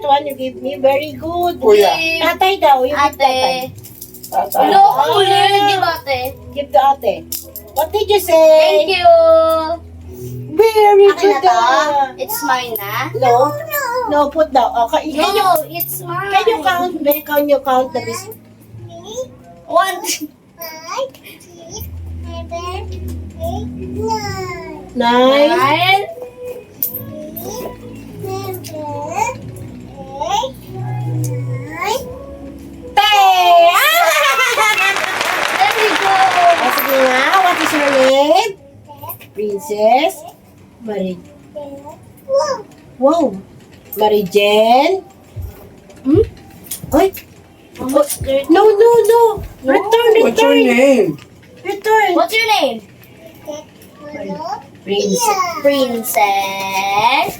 one you give me. Very good. Kuya. Tatay daw. You give tatay. Ate. Tatay. Loko, hindi ba ate? Give to ate. What did you say? Thank you. Very Akin na good. to? It's mine na? No. No, put down. Okay. Can you, No, it's mine. can you count? Can you count the biscuit? 1, 9. 9, very good. Oh, sige nga. What is your name? Princess. Marie. Wow. Marie Jen. Ay. No, no, no. Return, What's your return. name? Return. What's your name? Princess. Princess.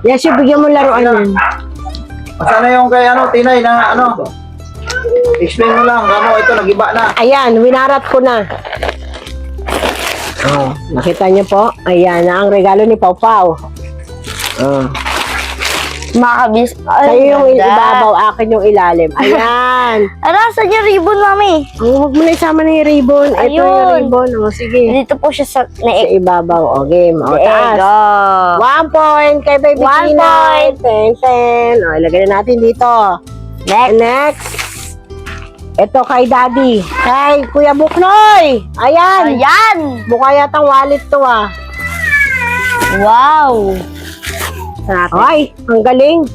Yes, bigyan mo laruan yan. Sana yung kay Tinay na explain mo lang, ito nagiba na. Ayan, winarat ko na. Oh, nakita niyo po? Ayan na ang regalo ni Pau Pau. Oh. Makabis. Sa'yo yung ibabaw, akin yung ilalim. Ayan. Saan yung ribbon, mami? Huwag mo na isama na yung ribbon. Ito yung Ayun. ribbon. O, sige. Dito po siya sa Sa ibabaw. O, game. O, taas. 1 point kay Baby 1 Tina. point. 10. O, ilagay na natin dito. Next. Ito kay Daddy. Kay Kuya Buknoy. Ayan. Ayan! Mukha yatang wallet to ah. Wow! Ay, ang galing.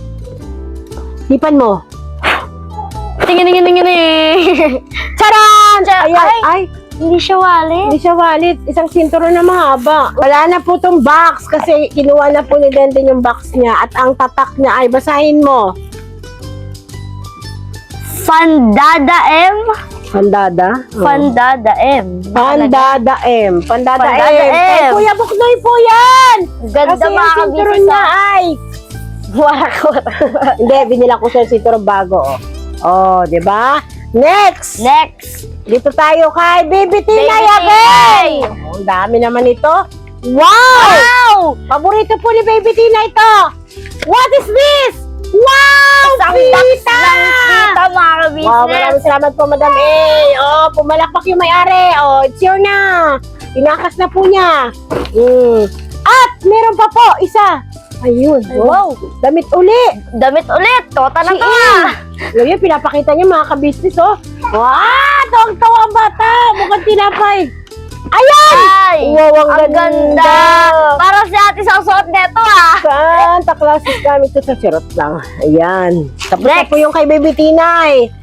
Hipan mo. Tingin. Charan! Ayan. Ay, Hindi siya wallet. hindi siya wallet. Isang sinturon na mahaba. Wala na po tong box kasi kinuha na po ni Denden yung box niya at ang tatak niya ay basahin mo. Fandada M. Pandada? Fandada M. Pandada M. Pandada Pandada M. Kay M. Kuya Buknoy po yan! Ganda Kasi mga yung sinturon kabisnes niya ay... Wakot. Hindi, binila ko siya yung sinturon bago. Oh, di ba? Next! Next. Dito tayo kay Baby Tina Baby again! Tinay. Oh, ang dami naman ito. Wow! Wow! Paborito po ni Baby Tina ito. What is this? Wow! Isang Tita! box ng tita, mga kabisnes. Wow, maraming salamat po, Madam A. Oh, pumalakpak yung may-ari. Oh, it's your na. Tinakas na po niya. At meron pa po, isa. Ayun. Ay, wow. Damit uli. Damit ulit. Tota na Si to. Ngayon, pinapakita niya mga kabisnes, oh. Wow! Tawang-tawa ang bata. Mukhang tinapay. Ayan! Ay! Wow, ang Ang ganda. Para si ate sa suot neto, Santa Clauses gamit ito sa sirot lang. Ayan. Tapos na Next. po yung kay Baby Tinay.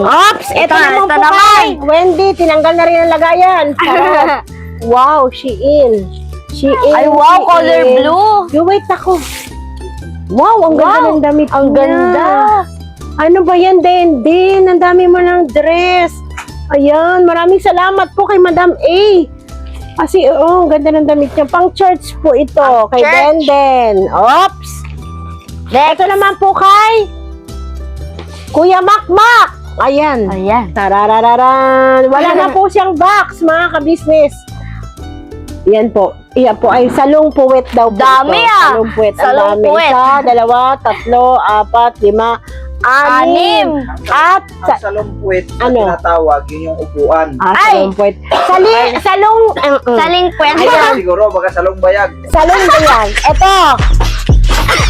Ops! Ito naman po kay Wendy. Tinanggal na rin ang lagayan. Sarap. Wow, Shein. Shein. Ay, wow, color Shein. blue. Yo, wait ako. Wow, ang ganda Wow, ng damit ang niya. ganda. Ano ba yan, Denden? Ang dami mo ng dress. Ayan, maraming salamat po kay Madam A. Kasi, ang ganda ng damit niya. Pang church po ito, kay church. Denden. Ops! Ito naman po kay Kuya Makmak. Ayan. Ayan. Tararararan. Wala na po siyang box, mga kabisnes. Yan po. Iyan po ay salong puwet daw po. Dami, ito. ah. Salong puwet. Ang Salong dami. puwet. 1, 2, 3, 4, 5, 6, 7, 8. At Ang salong puwet na Ano? tinatawag, yun yung upuan. Ay! salong puwet. Salong Saling kwento. Ayan. Siguro, baka salong bayag. salong ba yan? Ito.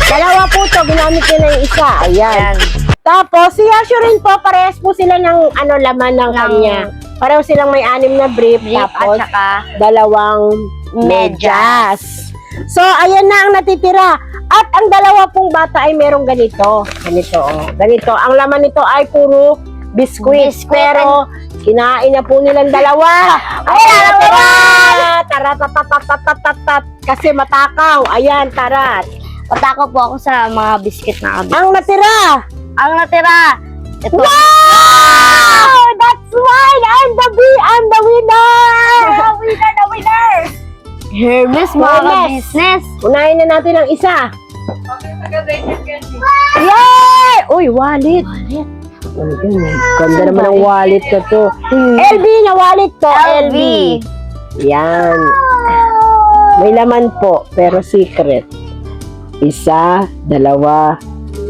Dalawa po to. Ginamit niya na yung isa. Ayan. Tapos, si Yasho rin po, parehas po sila ng laman ng kanya. Pareho silang may 6 na brief, Brief tapos at saka 2 medyas. So, ayan na ang natitira. At ang dalawa pong bata ay merong ganito. Ganito, oh. Ganito. Ang laman nito ay puro biskuit. Biskuit. Pero, kinain na po nilang dalawa. Ay, tara! Tara! Kasi matakaw. Ayan, tara. Patako po ako sa mga biscuit na kabisnes. Ang natira! Ang natira. Ito. Wow! That's why I'm the winner! The winner! Hermes, mga Hermes. ka-business. Unahin na natin ang isa. Yay! Uy, wallet. Ganda naman ang wallet na to. LV na wallet to, LV. Yan. May laman po, pero secret. Isa, dalawa,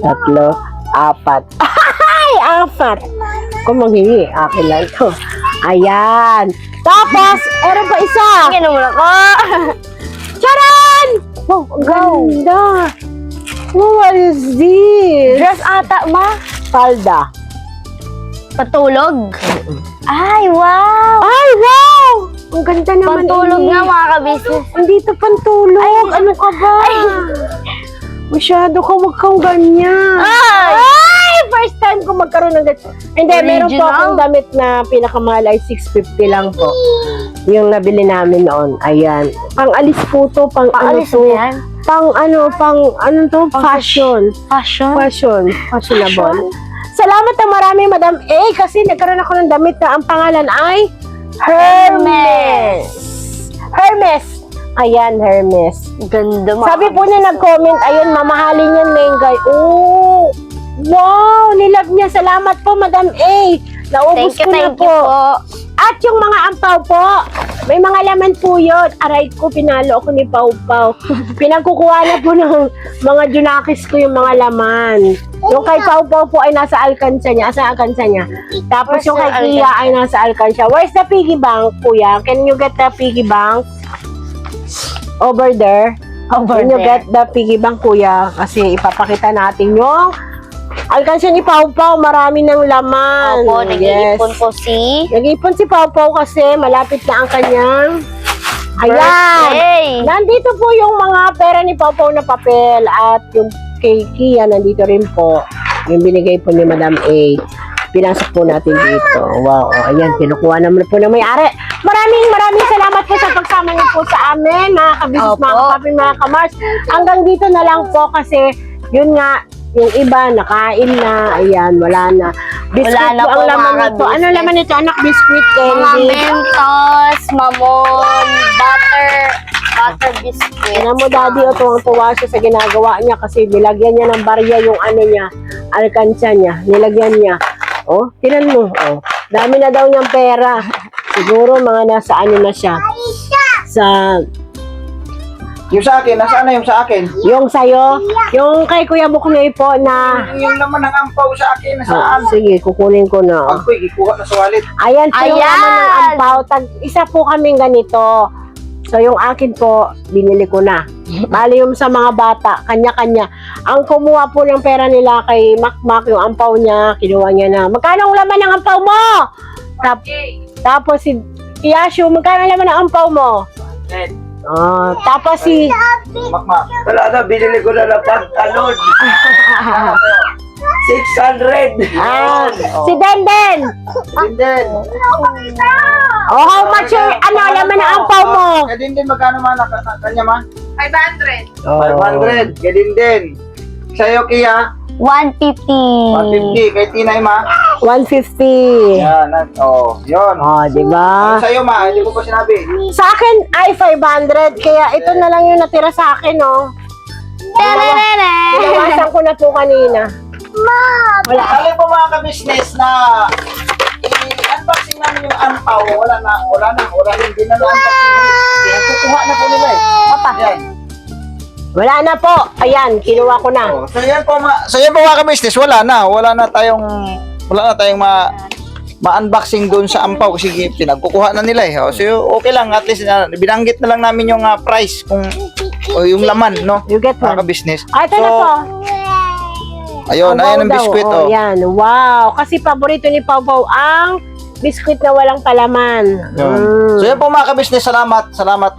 tatlo, apat. Ay, apat. Kung maghingi, akin lang to. Ayan. Tapos, meron pa isa. Tingnan mo na ko. Charan! Oh, ang ganda. Oh, what is this? Dress ata, ma. Palda. Patulog. Ay, wow. Ay, wow! Ang ganda naman. Pantulog ini. nga, mga ka-business. Hindi to pantulog. Ano ka ba? Masyado ka wag kang ganyan. Ay! First time ko magkaroon ng ganyan. Hindi, meron po Original? akong damit na pinakamahal ay 650 lang po. Yung nabili namin noon. Ayan. Pang-alis po to. Paalis to. na yan. Ano to? Fashion. Fashion. Fashionable. Salamat na marami, Madam A, kasi nagkaroon ako ng damit na ang pangalan ay Hermes. Hermes. Ayan, Hermes. Ganda, mga Sabi po niya nag-comment, ayun, mamahalin yan, Mengay. Oh, wow, nilove niya. Salamat po, Madam A. Naubos ko na Thank you po. At yung mga ampaw po, may mga laman po yun. Aray ko, pinalo ako ni Pau Pau. Pinagkukuha na po ng mga junakis ko yung mga laman. Yung kay Pau Pau po ay nasa alkansya niya. Asa alkansya niya? Tapos Where's yung kay the Kia ay nasa alkansya. Where's the piggy bank, kuya? Can you get the piggy bank? Over there. Over Can you there. get the piggy bank, kuya? Kasi ipapakita natin yung alkansya ni Pau Pau. Marami ng laman. Opo, nag-iipon po si Nag-ipon si Pau Pau kasi malapit na ang kanyang ayan. birthday. Nandito po yung mga pera ni Pau Pau na papel at yung kay Kia nandito rin po. Yung binigay po ni Madam A. Pinasok po natin dito. Wow. O, ayan, kinukuha naman po ng may-ari. Maraming salamat po sa pagsama niyo po sa amin, mga kabisnes, Opo. mga kapapi, mga kamars. Hanggang dito na lang po kasi yun nga, yung iba, nakain na. Ayan, wala na. Biscuit Wala na po po, ang laman mga nito. Ano biscuit. laman nito, anak? Biscuit Mga candy. Mentos, Mamon, butter biscuit. Alam mo, daddy, o tuwang-tuwa siya sa ginagawa niya kasi nilagyan niya ng barya yung ano niya, alkansya niya. Nilagyan niya. Oh, tinan mo. Oh, dami na daw niyang pera. Siguro mga nasa ano na siya. Sa, Yung sa akin, nasaan na yung sa akin? yung sayo, yung kay Kuya Buknoy po na, Yung naman ng ampaw sa akin, nasaan? sige, kukunin ko na. Pag ko'y ikuha na sa wallet. Ayan po yung Ayan! laman ng ampaw. Isa po kaming ganito. So, yung akin po, binili ko na. Bali yung sa mga bata, kanya-kanya. Ang kumuha po ng pera nila kay Makmak, yung ampaw niya, kinuha niya na. Magkano ang laman ng ampaw mo? Tapos si Yashu, magkano ang laman ng ampaw mo? Tapos si... Makmak. Wala na, binili ko na ng pantalon. 600. Si Denden. Din din. Oh, how much yung laman ng ampaw mo? Kaya din din, magkano man kanya man? 500. 500. Kaya din din. Sa'yo, Kia, 150. 150. Kay Tinay, ma. 150. Yan. Yun. Oh, di ba? Sa'yo, ma. Hindi ko pa sinabi. Sa akin ay 500, kaya ito na lang yung natira sa akin, oh. Tererere. Pinawasan ko na po kanina. Wala. Alam po mga ka-business na i-unboxing namin yung ampaw. Wala na. Hindi na unboxing. Kukuha na po nila eh. Papa. Yan. Wala na po. Ayan, kinuha ko na. So yan po mga ka-business, wala na tayong ma-unboxing doon sa ampaw kasi pinagkukuha na nila eh. So okay lang, at least binanggit na lang namin yung price kung yung laman, no? You get Mga one. ka-business. Ito na po. Ayun Pau-Pau ang daw. biskwit Oh, oh. yan. Wow. Kasi paborito ni Pau Pau ang biskwit na walang palaman. Yun. So yan po mga ka-business, salamat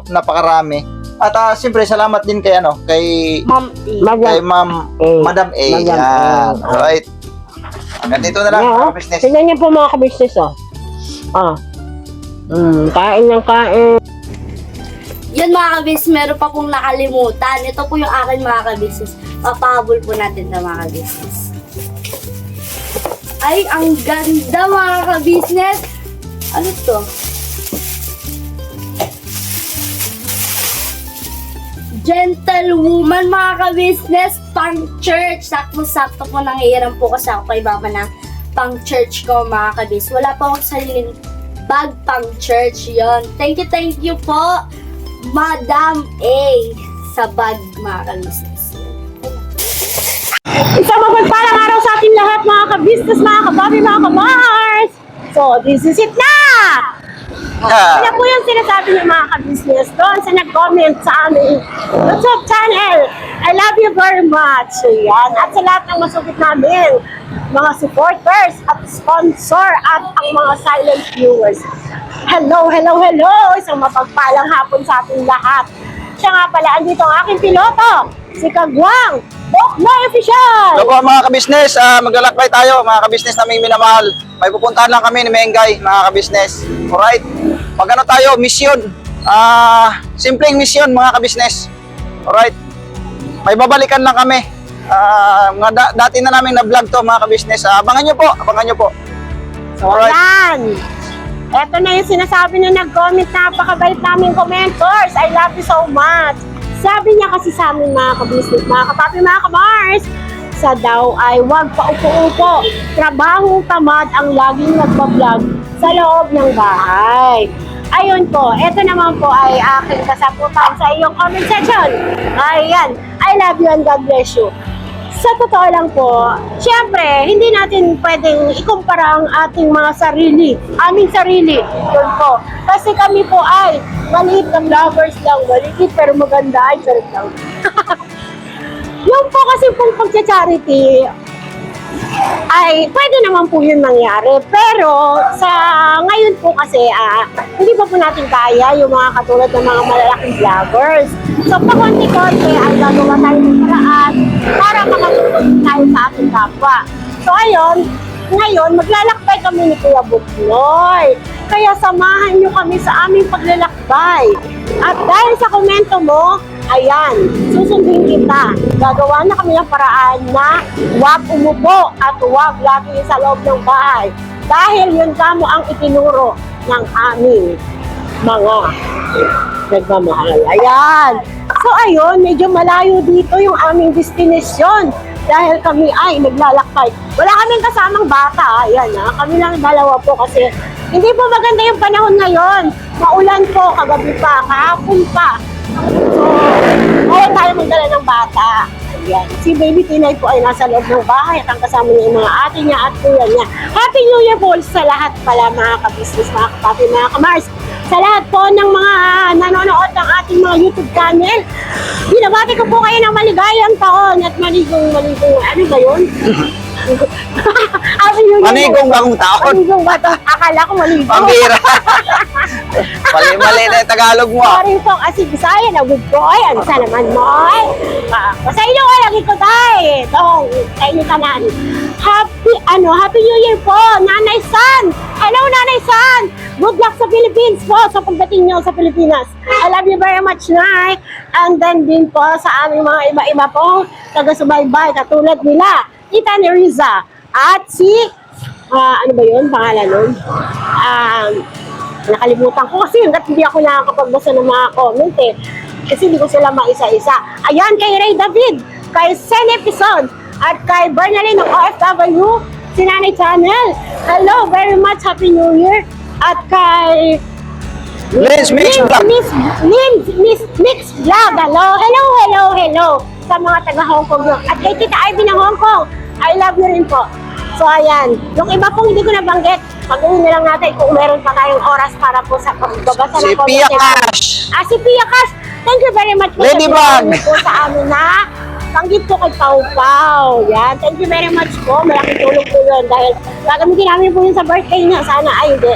napakarami. At siyempre salamat din kay Ma'am kay Ma'am Madam A. Madam A. Yan. Alright. Ganito na lang mga ka-business. Tingnan niyo po mga ka-business, oh. Kain ng kain. Yun mga kabis, meron pa pong nakalimutan. Ito po yung akin mga kabis. Papahabol po natin na mga kabis. Ay, ang ganda mga kabisnes. Ano to? gentlewoman, mga ka-business, pang church. Sakto-sakto po nangihiram po kasi ako kay Mama ng pang church ko, mga ka-business. Wala pa akong sariling bag pang church yon. Thank you po, Madam A, sa bag, mga ka-business. Isang mapagpalang araw sa ating lahat, mga ka-business, mga ka-Bobby, mga ka-Mars! So, this is it na! Ano po yung sinasabi ng mga ka-business doon sa nag-comment sa aming YouTube channel. I love you very much. So, yan. At sa lahat ng masugit namin, mga supporters at sponsor at ang mga silent viewers. Hello, hello, hello! Isang mapagpalang hapon sa ating lahat. Siya nga pala, andito ang aking piloto, si Kagwang, Boknoy Official! Hello po mga kabisnes, maglalakbay tayo mga kabisnes naming minamahal. May pupuntahan lang kami ni Mengay mga kabisnes. Alright, magano tayo, mission. Simpleng mission mga kabisnes. Alright, may babalikan lang kami. Dati na namin na-vlog to mga kabisnes. Abangan nyo po, abangan nyo po. So, Alright. yan! Eto na yung sinasabi na nag-comment, napakabait naming commenters. I love you so much. Sabi niya kasi sa amin mga ka-business, mga kapapi, mga ka-Mars, sa daw ay huwag paupo-upo. Trabahong tamad ang laging nagbablog sa loob ng bahay. Ayun po, eto naman po ay aking kasaputan sa iyong comment section. Ayan, I love you and God bless you. Sa totoo lang po, syempre, hindi natin pwedeng ikumpara ang ating mga sarili, aming sarili, yun po. Kasi kami po ay maliit na vloggers lang, maliit pero maganda, ay charot lang. Yung po kasi pong pagcha-charity, ay pwede naman po yun mangyari. Pero sa ngayon po kasi, hindi pa po natin kaya yung mga katulad ng mga malalaking vloggers. So, pakonti-konti ay gagawa tayo ng paraan para makatulong tayo sa ating kapwa. So, ngayon, maglalakbay kami ni Kuya Buknoy. Kaya samahan nyo kami sa aming paglalakbay. At dahil sa komento mo, ayan, susundin kita. Gagawa na kami ng paraan na huwag umupo at huwag lagi sa loob ng bahay. Dahil yun kamo ang itinuro ng aming mga nagmamahal. Ayan. So ayun, medyo malayo dito yung aming destination. Dahil kami ay naglalakbay. Wala kaming kasamang bata. Ayan ha. Kami lang dalawa po kasi hindi po maganda yung panahon ngayon. Maulan po, kagabi pa, kahapon pa. So, ayaw tayo magdala ng bata. Ayan. Si Baby Tinay po ay nasa loob ng bahay at ang kasama niya yung mga ate niya at kuya niya. Happy New Year po sa lahat pala mga ka-business, mga kapapi, mga ka-Mars. Sa lahat po ng mga nanonood ng ating mga YouTube channel, binabati ko po kayo ng maligayang taon at maligong, ano ba yun? Manigong bagong taon. Maligong ba ito? Akala ko maligong. Pambira. Mali na yung Tagalog mo. Sorry po kasi Bisaya na good boy. Ano sa naman mo? Sa inyo ko lagi ko tayo. Dong, sa inyo tanan. Happy New Year po, Nanay San. Hello, Nanay San. Good luck sa Philippines po sa pagdating nyo sa Pilipinas. I love you very much, Nay. And then din po sa aming mga iba-iba pong taga-subaybay katulad nila, Tita Neriza at si, ano ba yun, pangalan nun? Nakalimutan ko kasi hanggat hindi ako nakakapagbasa ng mga comment eh. Kasi hindi ko sila maisa-isa. Ayan, kay Ray David, kay Sen Episode, at kay Bernalyn ng OFW, si Nanay Channel. Hello, very much Happy New Year. At kay Lens Mix Vlog. Miss Mix Vlog. Hello. Sa mga taga Hong Kong. At kay Tita Ivy ng Hong Kong, I love you rin po. So ayan, yung iba pong hindi ko nabanggit, pag-uwi na lang natin kung meron pa tayong oras para po sa pagbabasa Si ng comment Pia section. Cash. Si Pia Cash, thank you very much po Ladybug. sa po sa amin na panggit po kay Pau Pau. Yan, thank you very much po. Malaking tulong po yun dahil gagamitin namin po yun sa birthday niya. Sana ay hindi.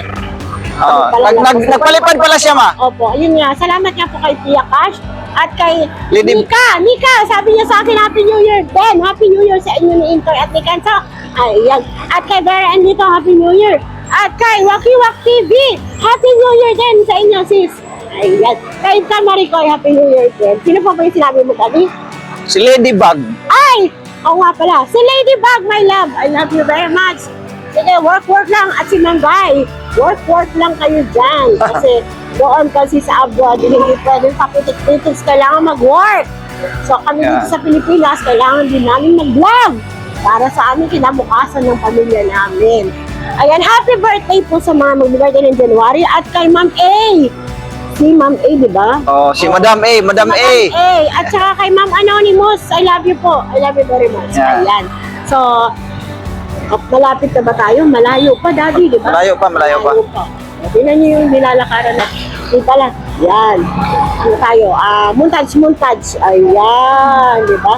Nagpalipad pala siya, ma. Opo, yun nga. Salamat nga po kay Pia Cash at kay Lady- Nika, sabi niya sa akin, Happy New Year din. Happy New Year sa inyo ni Intoy at ni Kanso. Ayan. At kay Vera and dito, Happy New Year. At kay Wakiwak TV, Happy New Year din sa inyo, sis. Ayan. Kay Tamaricoy, Happy New Year din. Sino pa ba yung sinabi mo kami? Si Ladybug. Ay! Oo nga pala. Si Ladybug, my love. I love you very much. Sige, work lang. At si Manggay, work lang kayo dyan. Kasi doon kasi sa abroad, hindi pwedeng papitik-pitik. Kailangan mag-work. So kami dito sa Pilipinas, kailangan din namin mag-vlog para sa aming kinabukasan ng pamilya namin. Ayan, happy birthday po sa mga mag-birthday ng January at kay Ma'am A. Si Ma'am A, di ba? Oh, si Madam A, Madam A. At saka kay Ma'am Anonymous, I love you po. I love you very much. Yeah. Ayan. So, malapit na ba tayo? Malayo pa, Daddy, di ba? Malayo pa. Tingnan niyo yung nilalakaran na. Dito lang. Yan. Ano tayo? Montage. Ayan, di ba?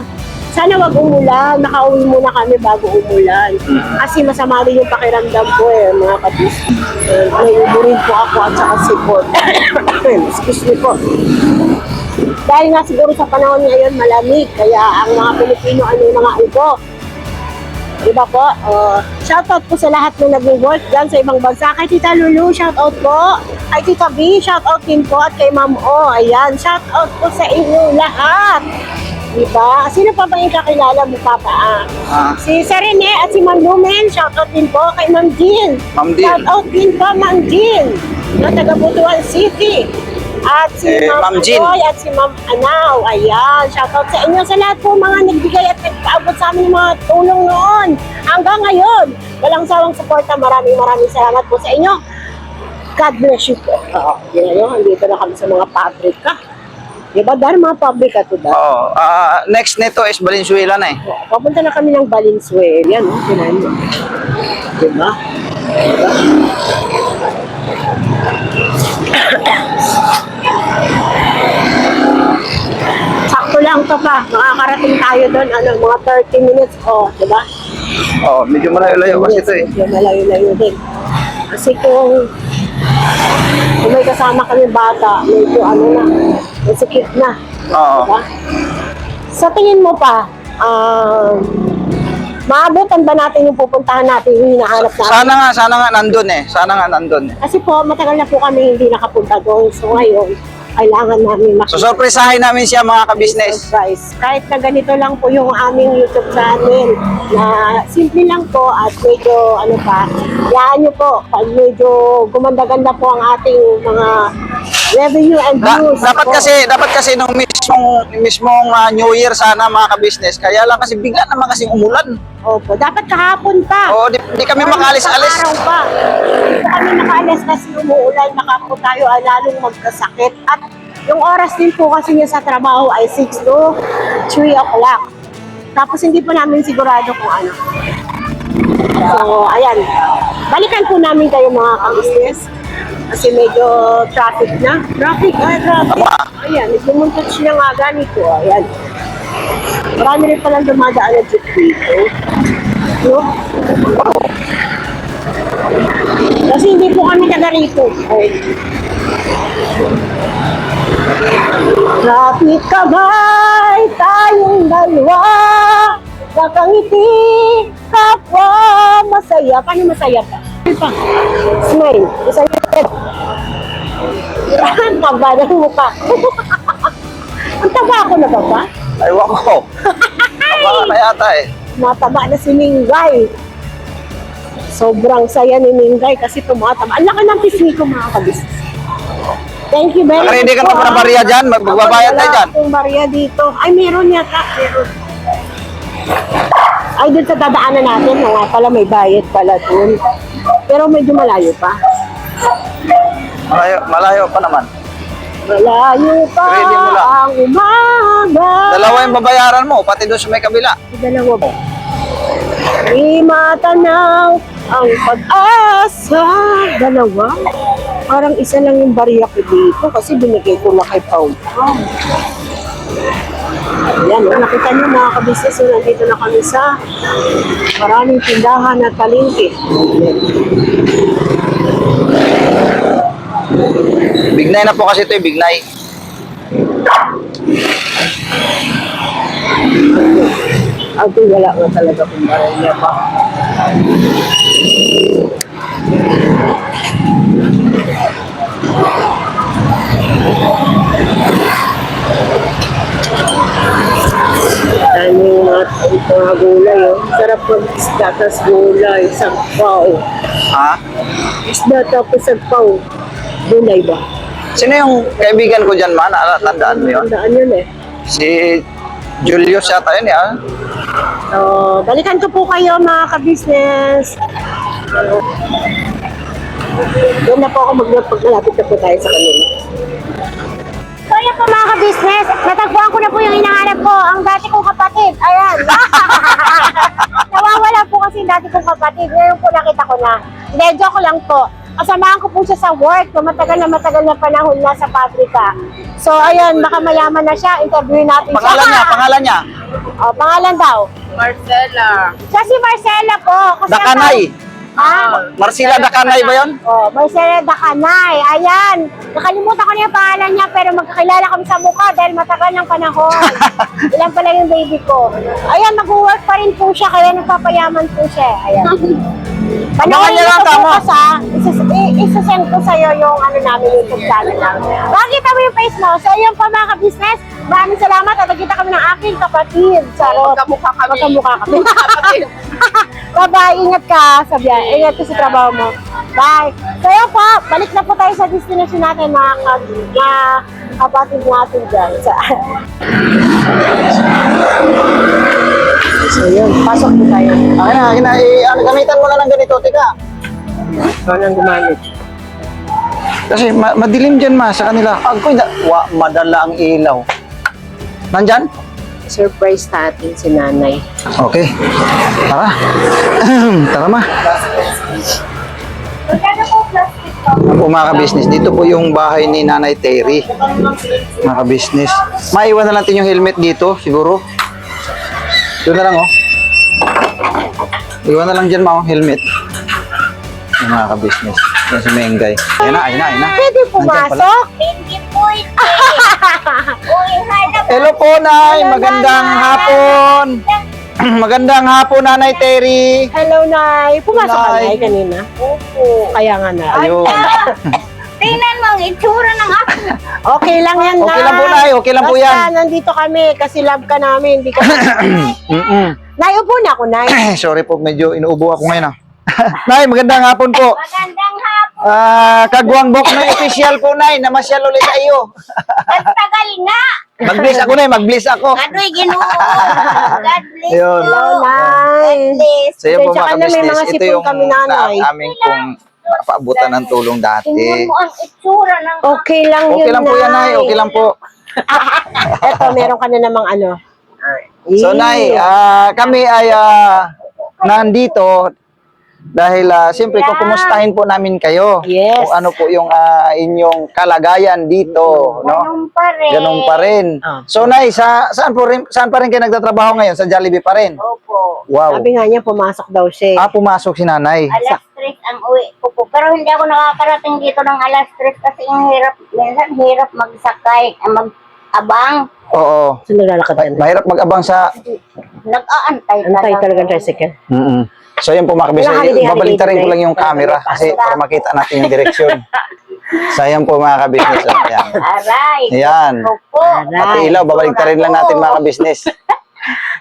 Sana wag umulan. Nakauwi muna kami bago umulan. Kasi masama din yung pakiramdam ko mga kabis. May uburin po ako at saka sipon. Excuse me po. Dahil nga siguro sa panahon ngayon malamig. Kaya ang mga Pilipino yung mga ubo. Diba po? Shoutout po sa lahat na nag-work dyan sa ibang bansa. Kay Tita Lulu, shoutout po. Kay Tita B, shoutout din po. At kay Ma'am O, ayan, shoutout po sa inyo lahat. Diba? Sino pa ba yung kakilala mo, Papa? Si Serene at si Ma'am Lumen, shoutout din po. Kay Ma'am Jean. Ma'am Jean. Shoutout din po, Ma'am Jean. Na taga Butuan City. At si Ma'am Jean. Joy at si Ma'am Anaw. Ayan, shoutout sa inyo sa lahat po mga nagbigay at nagpaabot sa amin ng mga tulong noon. Hanggang ngayon, walang sawang suporta. Maraming salamat po sa inyo. God bless you po. Yun na yun, andito na kami sa mga pabrika. Diba, Dar, mga pabrika to, Dar? Oo. Next nito is Valenzuela na eh. Papunta na kami ng Valenzuela. Yan, tinan mo. Diba? Sakto lang to pa. Makakarating tayo doon, mga 30 minutes. Diba? Oh, medyo malayo-layo kasi ito eh. Medyo malayo-layo din. Kasi kung may kasama kami bata, medyo masikip na. Oo. Diba? Sa tingin mo pa, maabutan ba natin yung pupuntahan natin, yung hinahanap natin? Sana nga nandun eh. Sana nga nandun. Kasi po, matagal na po kami hindi nakapunta doon. So ngayon, kailangan namin So, sorpresahin namin siya mga kabisnes. surprise. Kahit na ganito lang po yung aming YouTube channel na simple lang po at medyo yaan nyo po pag medyo gumanda-ganda po ang ating mga revenue and views. Dapat kasi nung mismong New Year sana mga kabisnes. Kaya lang kasi bigla naman kasi umulan. Opo, dapat kahapon pa. Oo, di kami makaalis-alis. Araw pa. Hindi kami nakaalis kasi umuulan, nakapo tayo lalong magkasakit. At yung oras din po kasi niya sa trabaho ay 6 to 3 o'clock. Tapos hindi pa namin sigurado kung ano. So, ayan. Balikan po namin kayo mga kabisnes. Kasi medyo traffic na. Traffic. Ayan, nagmumuntage na nga ganito. Ayan. Marami rin palang dumadaan na jeep dito. No? Kasi hindi po kami taga rito. Okay. Lapit ka ba'y tayong dalawa? Nakangiti, kapwa, masaya. Paano masaya pa? Smile. Masaya. Ang taba ng mukha. Ang taba ako na ba? Aywan ko. Baka na yata eh. Mataba na si Minggay. Sobrang saya ni Minggay kasi tumataba. Ang laki ng pisngi ko mga kabisnes. Thank you very much. Ready ka na po, para bariya dyan? Magbabayad tayo dyan. Wala akong bariya dito. Ay, meron yata. Meron. Ay, dun sa dadaanan natin, nga pala may bayad pala dun. Pero medyo malayo pa. Malayo pa naman. Malayo pa Ready mo lang. ang umaga. Dalawa yung babayaran mo, pati doon sa may kabila. Dalawa ba? Di matanaw ang pag-asa. Dalawa? Parang isa lang yung bariya ko dito kasi binigay ko na kay Paul. Ayan, nakita niyo mga kabisnes, nandito na kami sa maraming tindahan at palengke. Bignay na po kasi ito yung Bignay. Ate, wala nga talaga kung bariya pa. Ano yung mga gulay, oh. Sarap tapos isda, tapos gulay, sagpaw. Ha? Isda, tapos sagpaw. Gulay ba? Sino yung kaibigan ko dyan, man? Tandaan mo yun? Tandaan yun eh. Si Julius yata yun, ah. So, balikan ko po kayo mga ka-business. Doon na po ako magpaglalapit na po tayo sa kanila. So yan po mga ka-business, natagpuan ko na po yung hinahanap ko, ang dati kong kapatid. Ayan. Nawawala po kasi yung dati kong kapatid. Ngayon po nakita ko na. Hindi, joke lang po. Kasamahan ko po siya sa work. Matagal na panahon na sa pabrika. So ayun, baka mayaman na siya. Interview natin siya. Pangalan niya. Oh, pangalan daw. Marcela. Siya si Marcela po. Kasi Dakanay. Ah, Marcela Dakanay ba yun? oh, Marcela Dakanay. Ayan. Nakalimutan ko na yung pangalan niya pero magkakilala kami sa mukha dahil matagal ng panahon. Ilan pala yung baby ko. Ayan, mag-work pa rin po siya kaya nagpapayaman po siya. Ayan. Abangan niya lang, ito tama. bukas ha. Isasend ko sa'yo yung ano namin, YouTube channel namin. Makikita mo yung face mo. So, yun po mga ka-business. Maraming salamat at nagkita kami ng aking kapatid. Charot. Magkamukha kami. Magkamukha kami. Kapatid. Bye-bye. Ingat ka. Sabi, ingat ka sa trabaho mo. Bye. So, yun po. Balik na po tayo sa destination natin, mga kapatid natin dyan. So, yun. Pasok po tayo. Akin na. Gamitan mo na ng ganito, tika. Anong gumamit? Kasi madilim dyan, ma, sa kanila. Madala ang ilaw. Nandyan? Surprise natin si nanay. Okay. Tara. Tara, ma. Magkano po plastic po? Yan po mga ka-business, dito po yung bahay ni Nanay Terry. Mga ka-business. Maiwan na natin yung helmet dito, siguro. Doon na lang, oh. Iwan na lang dyan, ma, oh, helmet. Yung mga ka-business. Yan si Mengay. Ayun na. Pwede Nandyan pala. pumasok? Hindi po ito. Uy, hanap Hello po, Nay. Magandang hapon. Magandang hapon, Nanay Terry. Hello, Nay. Pumasok ka, Nay. Nay, kanina? po. Kaya nga, Nay. Ayun. Tingnan mo ang itsura ng ako. Okay lang yan, Nay. Okay lang po, Nay. Okay lang po Basta, yan. nandito kami kasi love ka namin. Hindi ka Mm-mm. Nay, upo na ako, Nay. Sorry po, medyo inuubo ako ngayon, ah. Nay, magandang hapon po. Magandang hapon. Kagwang Bok na official po, Nay. Namasyal ulit sa iyo. Ang tagal nga. Mag-bless ako, Nay. Mag-bless ako. Adoy, Ginoo. God bless Ayun. you. Hello, Nay. God bless. So yun po Tsaka mga na may mga ka-business, ito sipon yung kami, Nanay. aming pong napaabutan ng tulong dati. Tingnan mo ang itsura ng Okay lang yun, Okay lang po yan, Nay. Okay lang po. Eto, meron ka na namang ano. So, Nay, kami ay nandito dahil siyempre kukumustahin po namin kayo. Yes. Kung ano po yung inyong kalagayan dito, no? ganun pa rin. Ganun pa rin. Ah. So, Nay, saan pa rin kayo nagtatrabaho ngayon? Sa Jollibee pa rin? Opo. Wow. Sabi nga niya, pumasok daw siya. Pumasok si Nanay. Alas 3 ang uwi ko po. Pero hindi ako nakakarating dito ng alas 3 kasi ang hirap, minsan hirap magsakay, mag-abang. Oo. So, naglalakad ka na. Mahirap mag-abang sa... Nag-aantay Antay talaga. talagang tricycle. Mm-mm. So yun po mga kabisnes, Holiday, babaliktarin ko holiday. lang yung camera kasi para makita natin yung direksyon. Sayang po mga kabisnes. Ayan. Aray. Ayan. Opo. Pati ilaw, babaliktarin lang natin mga kabisnes.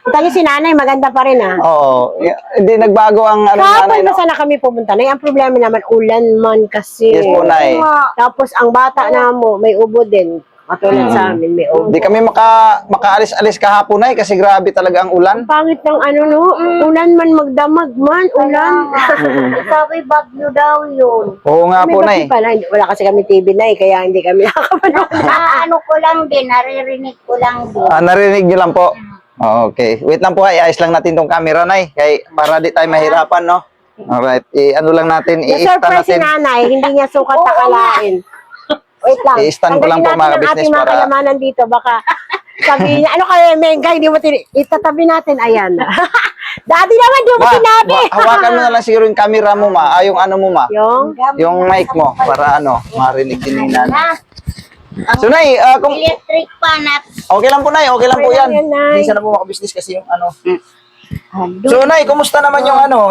Tali si nanay, maganda pa rin ah. Oo. Hindi nagbago ang ano Kahapon nanay, na no? sana kami pumunta. Nay, ang problema naman, ulan man kasi. Yes po, Nay. Tapos ang bata na mo, may ubo din. Katulad sa amin, may ubo. Hindi kami makaalis-alis kahapon ay kasi grabe talaga ang ulan. Ang pangit ng ano no, ulan man magdamag man, ulan. Sabi bagyo daw yun. Oo nga po, May Nay. bakit pala, wala kasi kami TV na kaya hindi kami nakakapanood. Ano ko lang din, naririnig ko lang din. Narinig niyo lang po. Okay. Wait lang po, ayos lang natin tong camera, Nay. Kay, para di tayo mahirapan, no? Alright. Ano lang natin, i-stand Na-surprise si natin. nanay, hindi niya sukat Oo takalain. Wait lang. I-stand ko lang po, Tanggalin mga natin ang business, ating mga para- kayamanan dito. Baka sabihin niya, ano kayo, Mengay, hindi mo itatabi natin. Ayan. Daddy naman, di mo sinabi. Hawakan mo na lang siguro yung camera mo, ma. Yung ano mo, ma. Yung, Yung mic mo, para ano, marinig din ni nanay. Na, So, Nay, kung... electric pan at Okay lang po, Nay. Okay lang po Okay yan. lang yan, Nay. Hindi sana po makabusiness kasi yung ano. So, Nay, kumusta naman yung ano?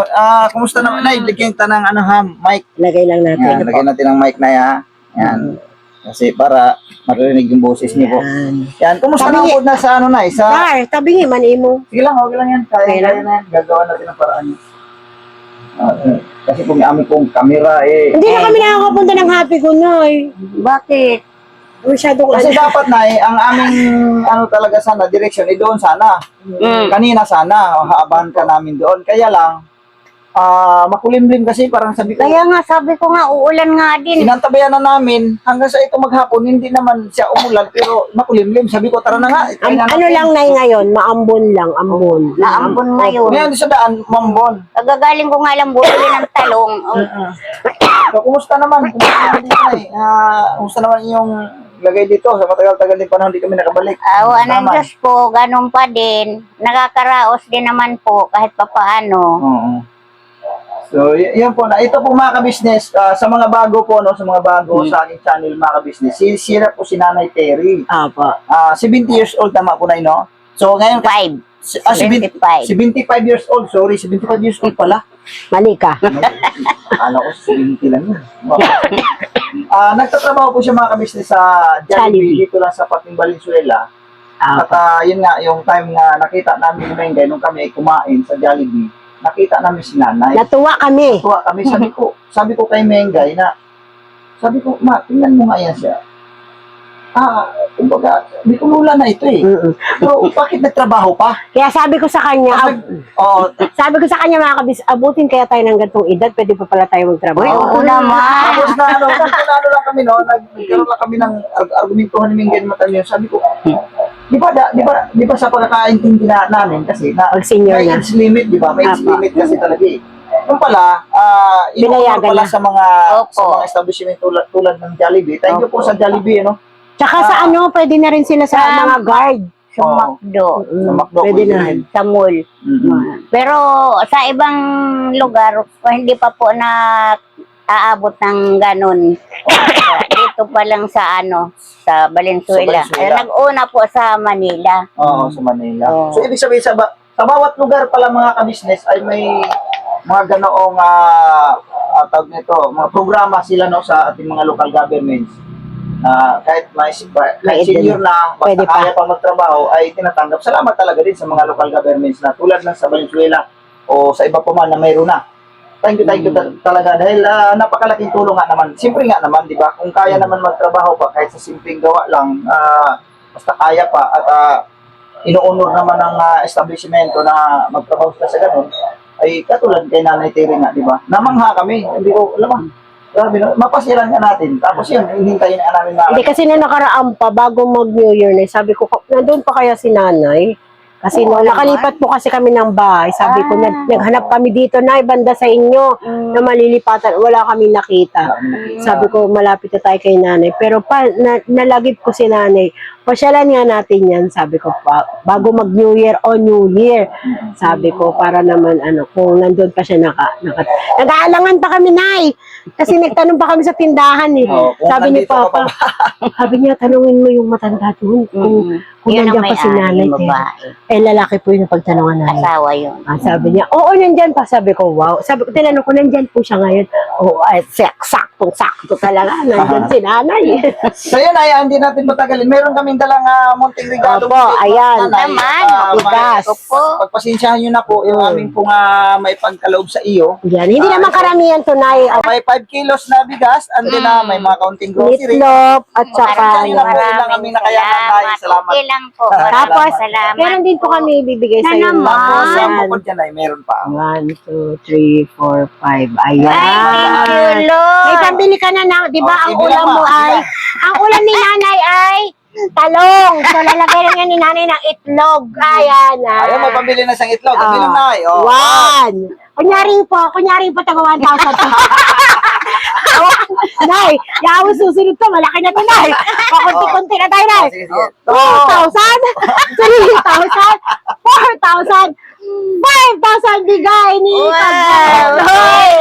Kumusta naman, Nay? Bigyan kita ng ano, ha, mic. lagay lang natin. Yan, lagyan natin ng mic na yan. Yan. Kasi para marinig yung boses niyo po. Yan, kumusta Sabi naman ni- po na sa ano na, sa... Dar, tabingi man imo. Sige lang, okay lang yan. Kaya, Okay lang. kaya na yan. Gagawa natin ang paraan. Kasi kung may amin pong camera eh. Hindi na kami nakakapunta ng Happy Kunoy. Bakit? Masyadong Kasi dapat na ang aming ano talaga sana, direction, doon sana. Kanina sana, haabahan ka namin doon. Kaya lang, makulimlim kasi parang sabi ko, Kaya nga, sabi ko nga, uulan nga din. sinantabayan na namin hanggang sa ito maghapon, hindi naman siya umulan pero makulimlim. Sabi ko, tara na nga. try na Ano natin. lang na ngayon, maambon lang, ambon. Naambon ngayon. Ngayon sa daan, mambon. Kagagaling ko nga lang bumili ng talong. So, kumusta naman? Kumusta naman dito na eh? Kumusta naman yung lagay dito? Sa matagal-tagal din panahon, hindi kami nakabalik. Awa ng Tama. Diyos po, ganun pa din. Nakakaraos din naman po kahit papaano. Oo. So, yun po na. Ito po mga ka-business, sa mga bago po, no, sa mga bago sa aking channel mga ka-business, sira po si Nanay Terry. Apa. 70 years old, tama po na yun, no? So, ngayon, 75. 75 years old, sorry, 75 years old pala. Mali ka. Akala ko 70 lang yun. Nagtatrabaho po siya mga ka-business sa Jollibee, Jollibee. dito lang sa Pating Valenzuela. At Apa. yun nga, yung time na nakita namin ni Mengay, nung kami ay kumain sa Jollibee, nakita namin si Nanay. Natuwa kami. Tuwa kami, sabi ko kay Mengay na, sabi ko, ma, tingnan mo nga yan siya. Kumbaga, di ko lula na ito eh. Pero bakit nagtrabaho pa? Kaya sabi ko sa kanya, sabi ko sa kanya mga kabis, abutin kaya tayo ng gantong edad, pwede pa pala tayo magtrabaho. Oo naman. Tapos na ano lang kami no, nagkaroon lang kami ng argumentuhan ni Minggen Matalyon. Sabi ko, di ba sa pagkakaintindi namin kasi na Pag senior may na. age limit, di ba? May age Apa. limit kasi talaga eh. Yung pala, inuunor Binayagan pala na. sa mga Opo. establishment tulad ng Jollibee. Thank you po sa Jollibee, ano? Tsaka sa ano, pwede na rin sila sa mga guard. Sa McDo. Sa McDo, Pwede na. rin. Sa mall. Mm-mm. Pero sa ibang lugar, hindi pa po na aabot ng ganun. Dito pa lang sa sa Valenzuela. Sa Valenzuela. Nag-una po sa Manila. Oo, sa Manila. Oo. So, ibig sabihin, sa bawat lugar pala mga ka-business ay may mga ganoong tawag nito, mga programa sila no, sa ating mga local governments. Kahit Kahit senior na, pwede basta pa. kaya pa magtrabaho, ay tinatanggap. Salamat talaga din sa mga local governments na tulad ng sa Valenzuela o sa iba pa man na mayroon na. Thank you talaga dahil napakalaking tulong nga naman. Siyempre nga naman, di ba? Kung kaya naman magtrabaho pa kahit sa simpleng gawa lang, basta kaya pa at inuunor naman ng establishmento na magtrabaho sila sa ganun, ay katulad kay Nanay Terry nga, di ba? Namangha kami, hindi ko, alam mo, grabe, no? Mapasiran nga natin. Tapos yun, hintayin na namin na. Hindi kasi nung nakaraan pa, bago mag-New Year na, sabi ko, nandun pa kaya si nanay? Kasi nung nakalipat po kasi kami ng bahay, sabi ko, naghanap kami dito na, banda sa inyo, na malilipatan, wala kami nakita. Sabi ko, malapit na tayo kay nanay. Pero nalagip ko si nanay, pasyalan nga natin yan, sabi ko, bago mag-New Year o New Year. Sabi ko, para naman, kung nandun pa siya nag-aalangan pa kami, nay. Kasi nagtanong pa kami sa tindahan eh. Kung Sabi ni nandito ka Papa, sabi niya, tanungin mo yung matanda doon. Kung Yun ang nandiyan pa si nanay. may-ari, babae. Lalaki po yung pagtanungan namin. Asawa yun. Sabi niya, oo, nandyan pa. Sabi ko, wow. Sabi ko, tinanong ko, nandyan po siya ngayon. Oo, saktong-sakto talaga. Nandyan si nanay. So yun ay, hindi natin patagalin. Meron kaming dalang munting regalo. Opo, ayan. Naman, bigas. Pagpasensyahan nyo na po yung aming pong may pagkaloob sa iyo. Yan. Hindi naman karamihan to, nay. May 5 kilos na bigas, and then may mga kaunting grocery. Meatloaf at saka, Pasensya nyo na po ilang aming nakayanan tayo. Salamat. Okay lang po. Tapos, Salamat meron din po kami ibibigay sa iyo. naman. Tapos, Yan. ang bukod dyan ay meron pa. 1, 2, 3, 4, 5. Ayan. Ay, thank you, Lord. May pambili ka na ng, di ba, Oh, ang sige ulam lang, mo sige ay, lang. ang ulam ni nanay ay talong. So, lalagay lang yan ni nanay ng itlog. Ayan. Ayun, may pambili na isang itlog. Ang bilang na ay. Oh. 1. Kunyari po, taga 1,000 to. Nay, yawa susunod to, malaki na to, Nay. Pakunti-kunti na tayo, Nay. Sige, sige. 2,000, 3,000, 4,000, 5,000 bigay ni Wow! Pagdal. Hoy!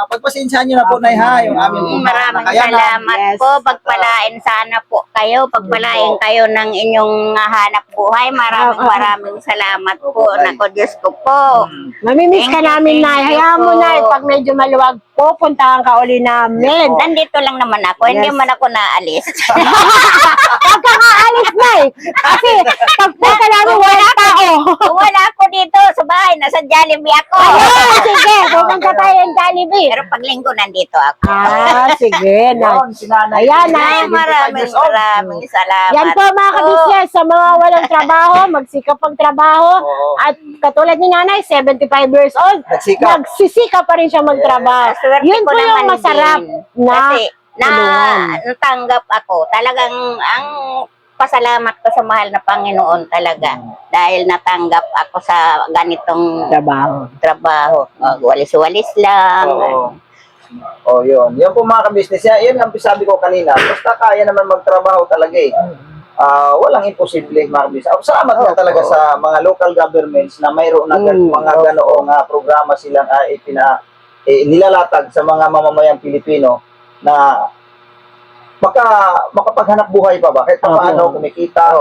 Pagpasensyahan nyo na po, Nay, ha, yung aming Maraming nakayanan. salamat Yes. po. Pagpalain sana po kayo. Pagpalain kayo ng inyong hanap buhay. Maraming salamat po. Opo, Nay. Nako, Diyos ko po. Mamimiss ka Thank you, namin, thank Nay. you Hayaan mo, po. Nay. Pag medyo maluwag po, puntahan ka uli namin. Nandito lang naman ako. Hindi Yes. man ako naalis. Huwag ka aalis, Nay. Kasi pag punta namin, wala tao. Kung wala ako dito sa bahay, nasa Jollibee ako. Ayun, sige. Pupunta tayo ng Jollibee. Pero pag linggo nandito ako. Sige, Nay. Yun, si Nanay. Ayan, Ay, 75 maraming years old. salamat. Yan po mga kabisnes, sa mga walang trabaho, magsikap pagtrabaho. Oo. At katulad ni Nanay, 75 years old, Nagsikap. nagsisika pa rin siya magtrabaho. Swerte Yun ko po yung naman masarap din. na Kasi tulungan. natanggap ako. Talagang ang pasalamat ko sa mahal na Panginoon talaga. Dahil natanggap ako sa ganitong trabaho. Walis-walis lang. Oo. Oh, yun. Yun po mga kabisnes. Yan ang sabi ko kanina. Basta kaya naman magtrabaho talaga eh. Walang imposible mga kabisnes. Salamat nga talaga sa mga local governments na mayroon na mga ganoong programa silang nilalatag sa mga mamamayang Pilipino na makapaghanap buhay pa ba? Kahit paano kumikita.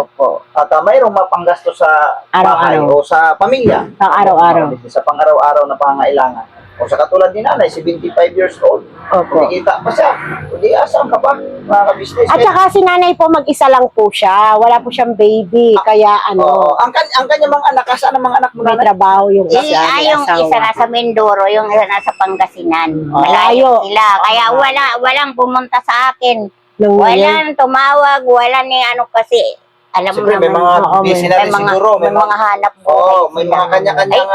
At mayroong mapanggasto sa bahay Araw-araw. o sa pamilya. Pang araw-araw. Sa pang-araw-araw na pangangailangan. O sa katulad ni Nanay, 75 years old. Opo. Kumikita pa siya. Hindi asam ka pa, mga kabisnes. At saka si Nanay po, mag-isa lang po siya. Wala po siyang baby. Kaya Oo. ang kanya mga anak, saan ang mga anak mo, may Nanay? trabaho yung isa. may Yung asawa. isa nasa Mindoro, yung isa nasa Pangasinan. Malayo. Malayo sila. Kaya walang pumunta sa akin. Nung Walang tumawag, wala ni ano kasi. Alam mo Siyempre, may naman, mga oo, busy may na rin siguro. may mga hanap buhay Oo, may sila. mga kanya-kanyang...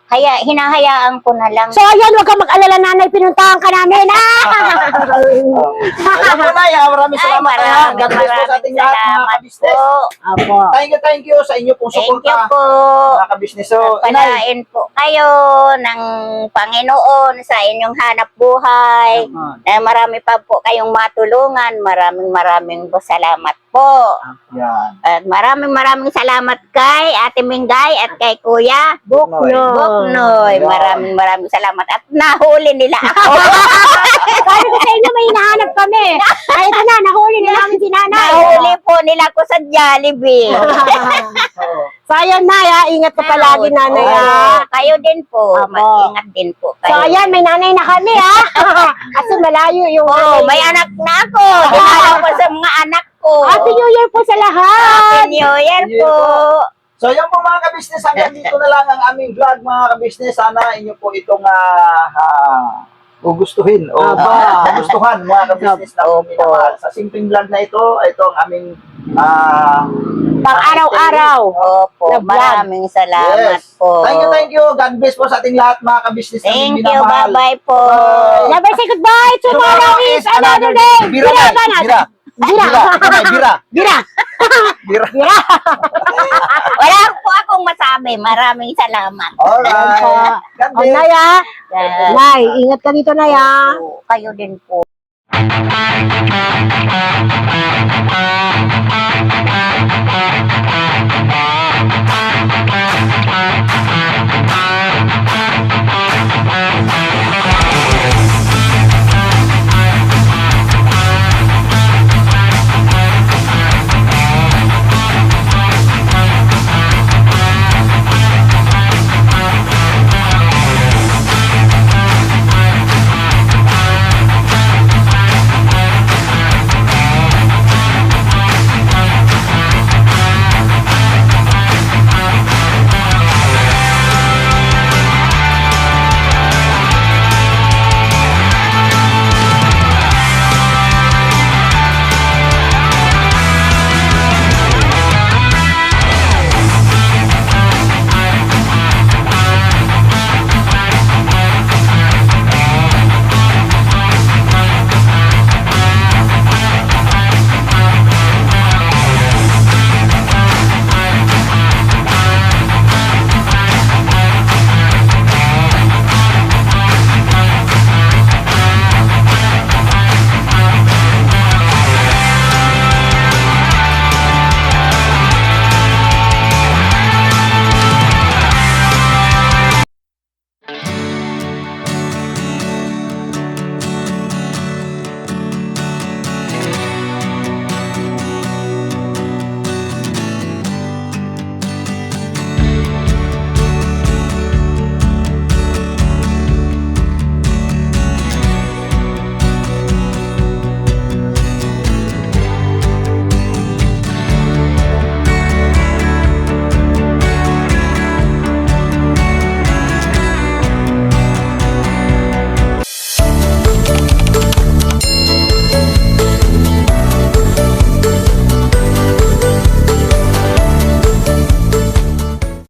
Kaya hinahayaan ko na lang. So ayan, huwag kang mag-alala, Nanay. Pinuntahan ka namin. Alam mo, Nay, maraming salamat. God bless po sa ating lahat, mga salamat kabisnes. po. Opo. Thank you sa inyo pong Thank you suporta, po. mga kabisnes. So, Inay, Palain po kayo ng Panginoon sa inyong hanap buhay. Marami pa po kayong matulungan. Maraming po salamat po. yan. At maraming salamat kay Ate Mingay at kay Kuya Buknoy. Buknoy. Yan. Maraming salamat. At nahuli nila ako. Sabi ko sa inyo, may hinahanap kami. Ay, ito na, nahuli na namin si Nanay. Nahuli po nila ako sa Jollibee. Oo. So ayan, Nay, ha. Ingat ka palagi, Nanay, ha. Kayo din po. Opo. Mag-ingat din po So kayo. ayan, may nanay na kami, ha. Kasi malayo yung Oh, nanay may niya. anak na ako. Dinalaw ko sa mga anak ko. Happy New Year po sa lahat. Happy New Year New Year po. So, yan po mga kabisnes, hanggang dito na lang ang aming vlog, mga kabisnes. Sana inyo po itong gugustuhin o gustuhan, mga kabisnes na Opo. minamahal. Sa simpleng vlog na ito ang aming Pang araw-araw. Opo, Na vlog. maraming salamat Yes. po. Thank you. God bless po sa ating lahat, mga kabisnes na Thank you. minamahal. Bye-bye po. Never say goodbye. Tomorrow is another day. Bira, Bira Nay. ka na. Bira. Bira. Bira. Bira. Bira. Bira. Wala po akong masabi. Maraming salamat. Alright. God O, bless. Nay, ha. Yes. Nay, ingat ka dito, Nay, ha. Kayo din po.